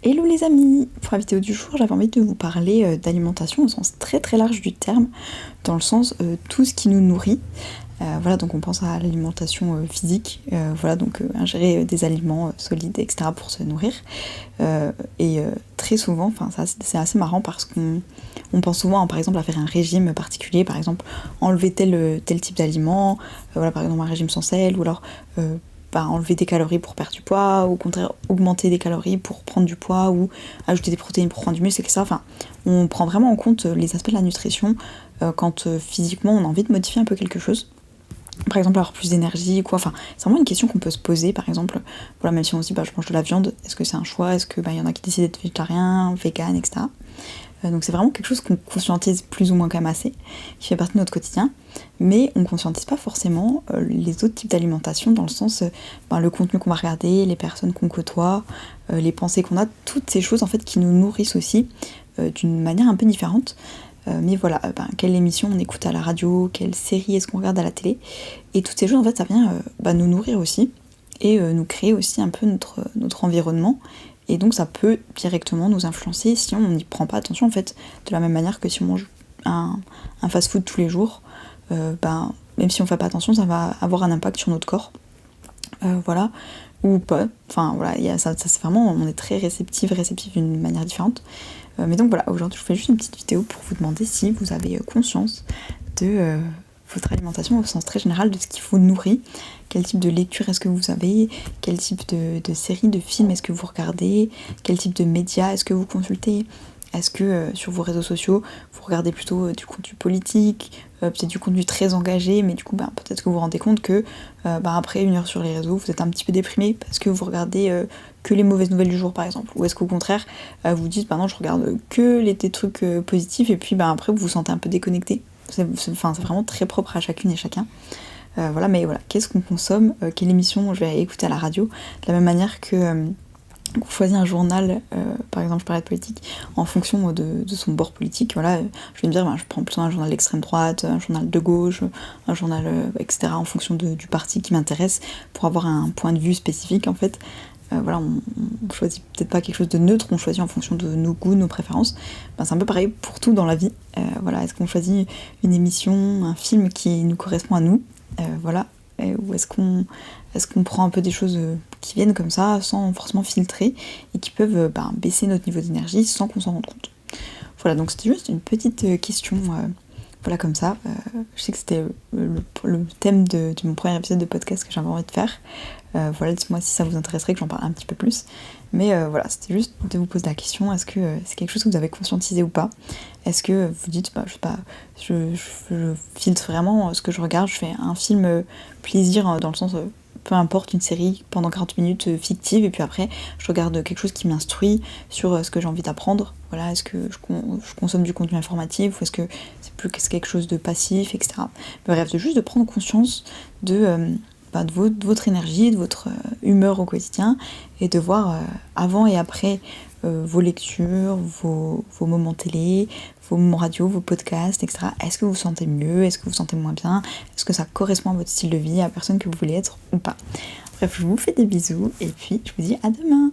Hello les amis! Pour la vidéo du jour, j'avais envie de vous parler d'alimentation au sens très très large du terme, dans le sens tout ce qui nous nourrit. Voilà, donc on pense à l'alimentation physique, voilà, donc ingérer des aliments solides, etc. pour se nourrir. Très souvent, enfin c'est assez marrant parce qu'on pense souvent par exemple à faire un régime particulier, par exemple enlever tel type d'aliment, voilà, par exemple un régime sans sel, ou alors enlever des calories pour perdre du poids, ou au contraire augmenter des calories pour prendre du poids, ou ajouter des protéines pour prendre du muscle, etc. Enfin, on prend vraiment en compte les aspects de la nutrition quand physiquement on a envie de modifier un peu quelque chose. Par exemple, avoir plus d'énergie, quoi. Enfin, c'est vraiment une question qu'on peut se poser, par exemple. Voilà, même si on se dit, je mange de la viande, est-ce que c'est un choix? Est-ce que y en a qui décident d'être végétarien, vegan, etc. Donc c'est vraiment quelque chose qu'on conscientise plus ou moins quand même assez, qui fait partie de notre quotidien, mais on ne conscientise pas forcément les autres types d'alimentation, dans le sens, le contenu qu'on va regarder, les personnes qu'on côtoie, les pensées qu'on a, toutes ces choses en fait qui nous nourrissent aussi d'une manière un peu différente. Mais voilà, quelle émission on écoute à la radio, quelle série est-ce qu'on regarde à la télé, et toutes ces choses en fait ça vient nous nourrir aussi, et nous créer aussi un peu notre environnement, et donc ça peut directement nous influencer si on n'y prend pas attention en fait, de la même manière que si on mange un fast-food tous les jours, même si on fait pas attention, ça va avoir un impact sur notre corps, voilà, ou pas, enfin voilà, ça c'est vraiment, on est très réceptif d'une manière différente. Mais donc voilà, aujourd'hui je vous fais juste une petite vidéo pour vous demander si vous avez conscience de votre alimentation au sens très général, de ce qui vous nourrit, quel type de lecture est-ce que vous avez, quel type de séries, de films est-ce que vous regardez, quel type de médias est-ce que vous consultez, est-ce que sur vos réseaux sociaux vous regardez plutôt du contenu politique, peut-être du contenu très engagé, mais du coup peut-être que vous vous rendez compte que après 1 heure sur les réseaux vous êtes un petit peu déprimé parce que vous regardez que les mauvaises nouvelles du jour par exemple, ou est-ce qu'au contraire vous dites non, je regarde que des trucs positifs, et puis après vous vous sentez un peu déconnecté. C'est vraiment très propre à chacune et chacun. Voilà, mais voilà, qu'est-ce qu'on consomme, quelle émission je vais écouter à la radio, de la même manière que on choisit un journal, par exemple je parlais de politique, en fonction de son bord politique. Voilà, je vais me dire je prends plutôt un journal d'extrême droite, un journal de gauche, un journal etc. en fonction du parti qui m'intéresse, pour avoir un point de vue spécifique en fait. Voilà, on choisit peut-être pas quelque chose de neutre, on choisit en fonction de nos goûts, nos préférences. C'est un peu pareil pour tout dans la vie. Voilà, est-ce qu'on choisit une émission, un film qui nous correspond à nous, voilà, ou est-ce qu'on prend un peu des choses qui viennent comme ça, sans forcément filtrer, et qui peuvent baisser notre niveau d'énergie sans qu'on s'en rende compte. Voilà, donc c'était juste une petite question, voilà, comme ça. Je sais que c'était le thème de mon premier épisode de podcast que j'avais envie de faire. Voilà, dites-moi si ça vous intéresserait que j'en parle un petit peu plus. Mais voilà, c'était juste de vous poser la question, est-ce que c'est quelque chose que vous avez conscientisé ou pas? Est-ce que vous dites, je sais pas, je filtre vraiment ce que je regarde, je fais un film plaisir, dans le sens, peu importe, une série pendant 40 minutes fictive, et puis après je regarde quelque chose qui m'instruit sur ce que j'ai envie d'apprendre. Voilà, est-ce que je consomme du contenu informatif, ou est-ce que c'est quelque chose de passif, etc. Bref, c'est juste de prendre conscience de votre énergie, de votre humeur au quotidien, et de voir avant et après vos lectures, vos moments télé, vos moments radio, vos podcasts, etc. Est-ce que vous vous sentez mieux? Est-ce que vous vous sentez moins bien? Est-ce que ça correspond à votre style de vie, à la personne que vous voulez être ou pas? Bref, je vous fais des bisous, et puis je vous dis à demain!